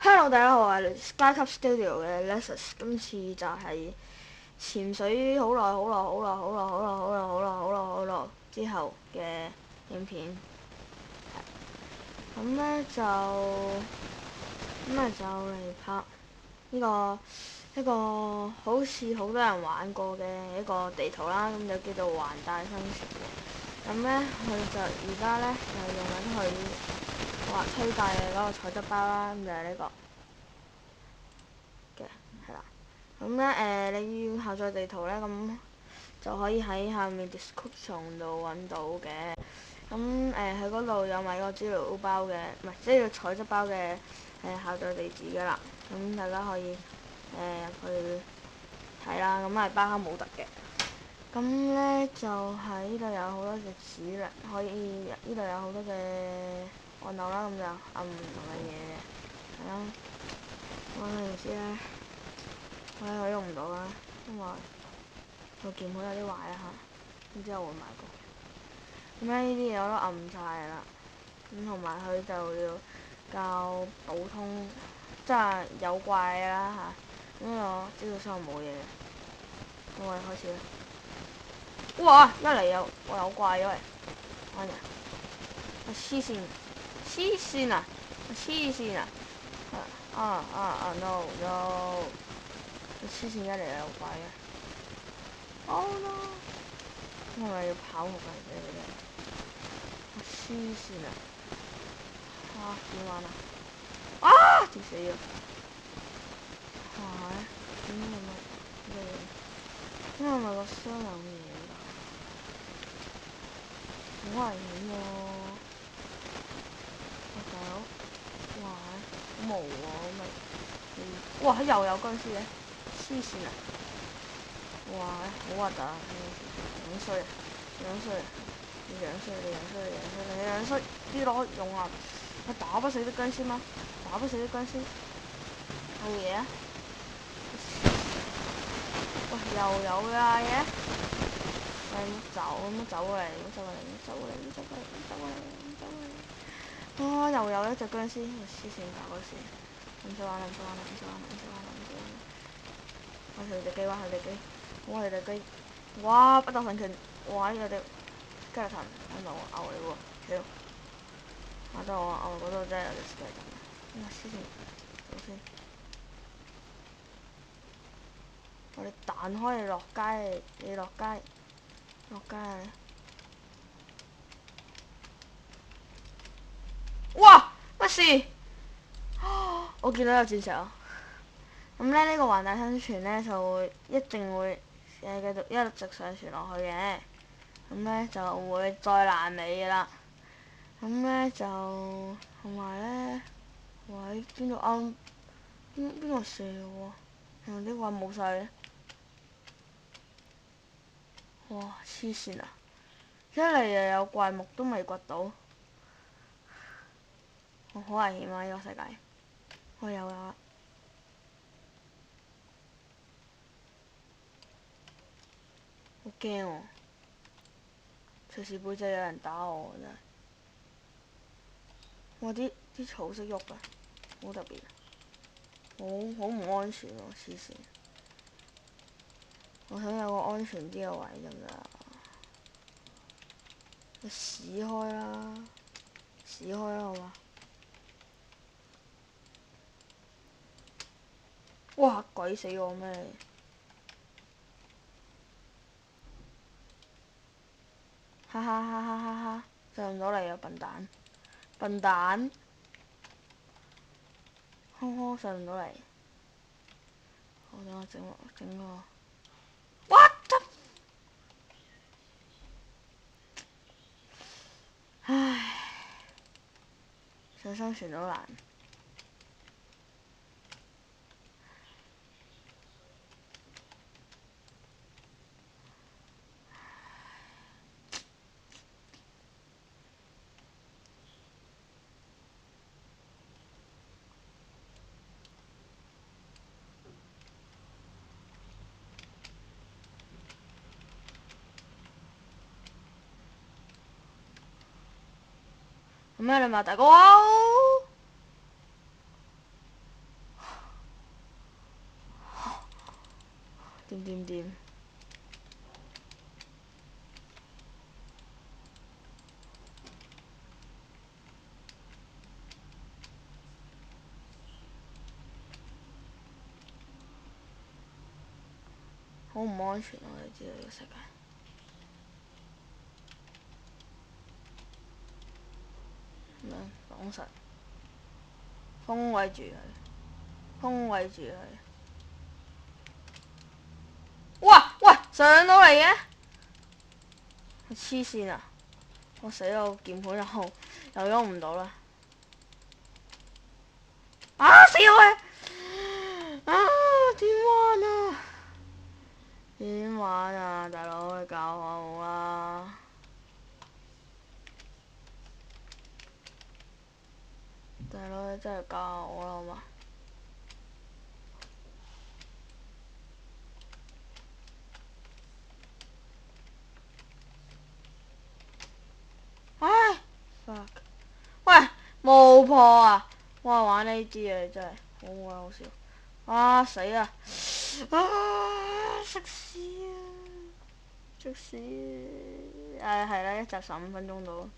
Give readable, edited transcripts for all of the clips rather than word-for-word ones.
Hello，大家好，我係 Skycup Studio 嘅 Lexus，今次就係潛水好耐之後嘅影片。咁咧就嚟拍呢個一個好似好多人玩過嘅一個地圖啦，咁就叫做環大生存嘅。咁咧佢就而家咧就用緊佢推介嘅嗰個彩質包啦，咁就係呢個嘅，係啦。咁咧你要下載地圖咧，咁就可以喺下面 description 度揾到嘅。咁佢嗰度有埋個資料包嘅，唔係即係彩質包嘅下載地址噶啦。咁大家可以入去睇啦。咁係巴哈姆特嘅。咁咧就喺呢度有好多隻指令，可以呢度有好多嘅按鈕啦，咁就按唔同嘅嘢嘅，係啦。我哋知咧，我用唔到啦，因為個鍵盤有啲壞啦嚇，咁之後會買過。咁咧呢啲嘢我都按晒啦，咁同埋佢就要較普通，即係有怪啦嚇。咁我知道箱冇嘢嘅，咁我哋開始啦。哇！一嚟有怪咗嚟，哎呀！黐線，黐線啊！黐線啊！no no！黐線一嚟有怪嘅，oh no！係咪要跑好快嘅嗰啲？黐線啊！點玩啊？跌死咗！點解咩？因為咪個箱有嘢㗎，好危險喎！大佬，哇！好毛喎，咪哇又有僵屍嘅，黐線啊！哇！好核突啊！樣衰啊！樣衰啊！你樣衰！你樣衰！你樣衰！你樣衰！啲攞用啊！我打不死啲僵屍嗎？打不死啲僵屍，冇嘢啊！喂，又有㗎嘢！喂，唔好走，唔好走過嚟，唔好走過嚟，唔好走過嚟，唔好走過嚟，唔好走過嚟，唔好走過嚟！哇！又有一隻僵屍，黐線搞嗰時，唔使玩啦，唔使玩啦，唔使玩啦，唔使玩啦，唔使玩啦！我佢哋機，玩佢哋機，我佢哋機！哇！不鬥神拳！哇！呢個隻雞肋藤喺度咬你喎，屌！得我嗰度真係有隻雞肋藤，黐線，走先！我哋彈開你落街，你落街啊你！哇！乜事？我見到有戰石啊！咁咧呢個環大生存咧就會一定會繼續一直上傳落去嘅，咁咧就會再爛尾㗎啦。咁咧就同埋咧，喂，邊度啱？邊個射喎？啲怪冇晒嘅。哇！黐線啊！一嚟又有怪木都未掘到，好危險啊！呢個世界。我有啦，好驚喎！隨時背脊有人打我真係。哇！啲草識喐㗎，好特別，好唔安全喎！黐線，我想有個安全啲嘅位得唔得啊？你屎開啦！屎開啦好嘛？哇！鬼死我咩？哈哈哈哈哈哈！上唔到嚟啊，笨蛋！笨蛋！上唔到嚟。好，等我整個。What the？唉，想生存都難。咁咩你咪大哥？掂？好唔安全啊！你知道呢個世界。咁樣講實，封圍住佢，封圍住佢。哇喂，上到嚟嘅，黐線啊！我死啦！鍵盤又喐唔到啦。啊死我啊！啊點玩啊？點玩啊？大佬你教下我啦！大佬你真係教下我啦好嘛？唉 fuck！喂冇破啊！哇玩呢啲啊真係好鬼好笑。啊死啦！啊食屎啊！食屎！係啦，一集15分鐘到。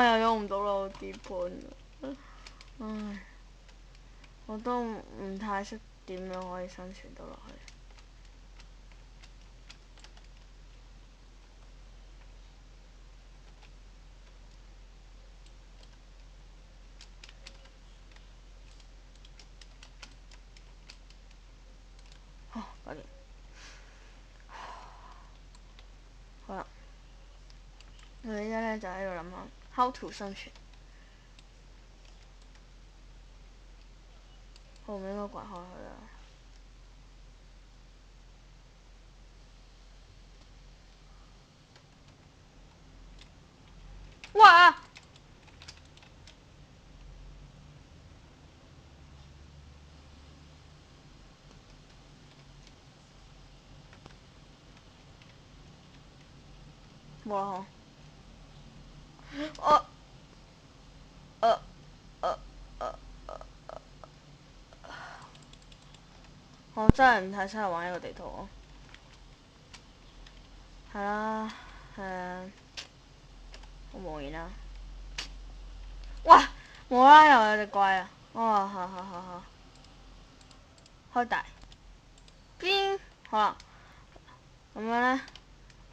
又用唔到啦，我鍵盤。唉，我都唔太識點樣可以生存到落去。搞掂。好啦，我哋而家咧就喺度諗下 how to 生存。我唔應該滾開佢啊！哇！冇啦嗬。呃呃呃我真係唔太適合玩呢個地圖咯。係啦，好無言啦。哇！無啦啦又有隻怪啊！哇！開大邊好啦，咁樣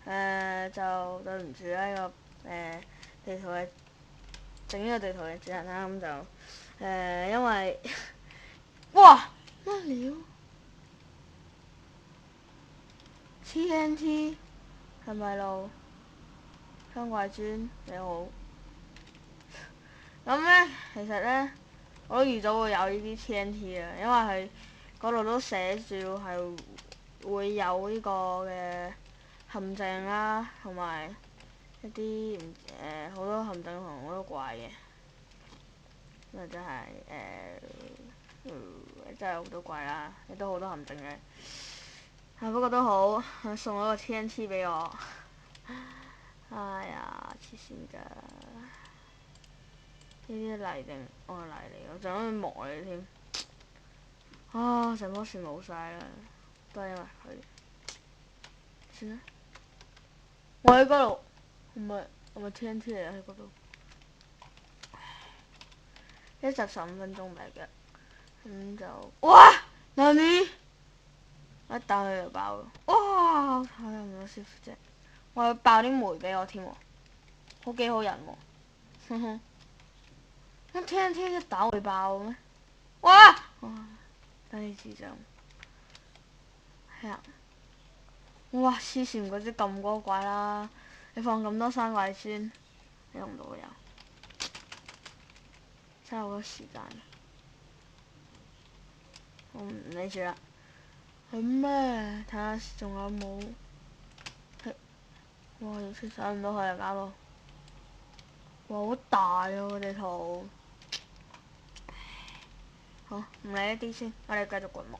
咧就對唔住啦呢個地圖嘅整呢個地圖嘅主人啦，咁就因為哇乜料 TNT 係咪路香怪磚你好？咁咧其實咧我都預咗會有呢啲 TNT 啊，因為佢嗰度都寫住係會有呢個嘅陷阱啦，同埋一啲好多陷阱同好多怪嘅，咁啊真係真係好多怪啦，亦都好多陷阱嘅。不過都好，佢送咗個 TNT 俾我。哎呀，黐線㗎！呢啲泥定我係泥嚟，我仲可以磨你添。成棵樹冇晒啦，都係因為佢。算啦，我喺嗰度，係咪 TNT 嚟啊？喺嗰度。一集15分鐘嚟嘅，咁就哇！哪裡？一打佢就爆咯！哇！睇下有冇師傅啫，我要爆啲煤俾我添喎，好幾好人喎，哼哼。咁 TNT 一打會爆咩？哇！等你智障。係啊！哇！黐線，唔怪之咁多怪啦！你放咁多生怪磚，你用唔到嘅又，真係好多時間。我唔理住啦。係咩？睇下仲有冇？哇！要出手唔到佢就搞到，哇！好大啊個地圖。好，唔理呢啲先，我哋繼續掘木。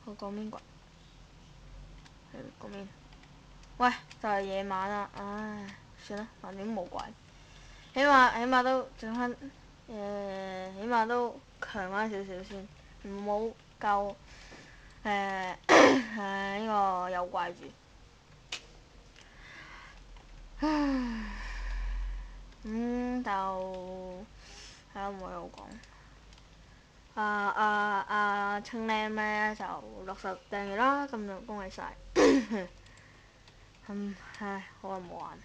去嗰邊掘。去嗰邊。喂，就係夜晚啦，唉，算啦，反正冇怪，起碼都整翻，起碼都強翻少少先，唔好夠，呢個有怪住。就係咯，冇嘢好講。青靚咩就60訂閱啦，咁就恭喜晒。好耐冇玩。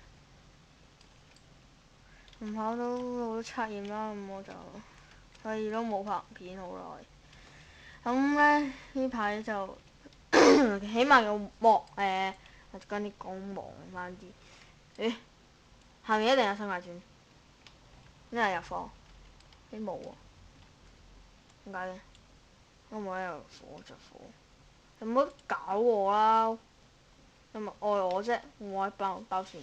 唔考到好多測驗啦，咁我就所以都冇拍片好耐。咁咧呢排就起碼要我跟啲講忙翻啲。下面一定有新外傳，一係入貨，冇喎，點解嘅？我冇喺度火着火，你唔好搞我啦！你咪愛我啫，我愛爆線。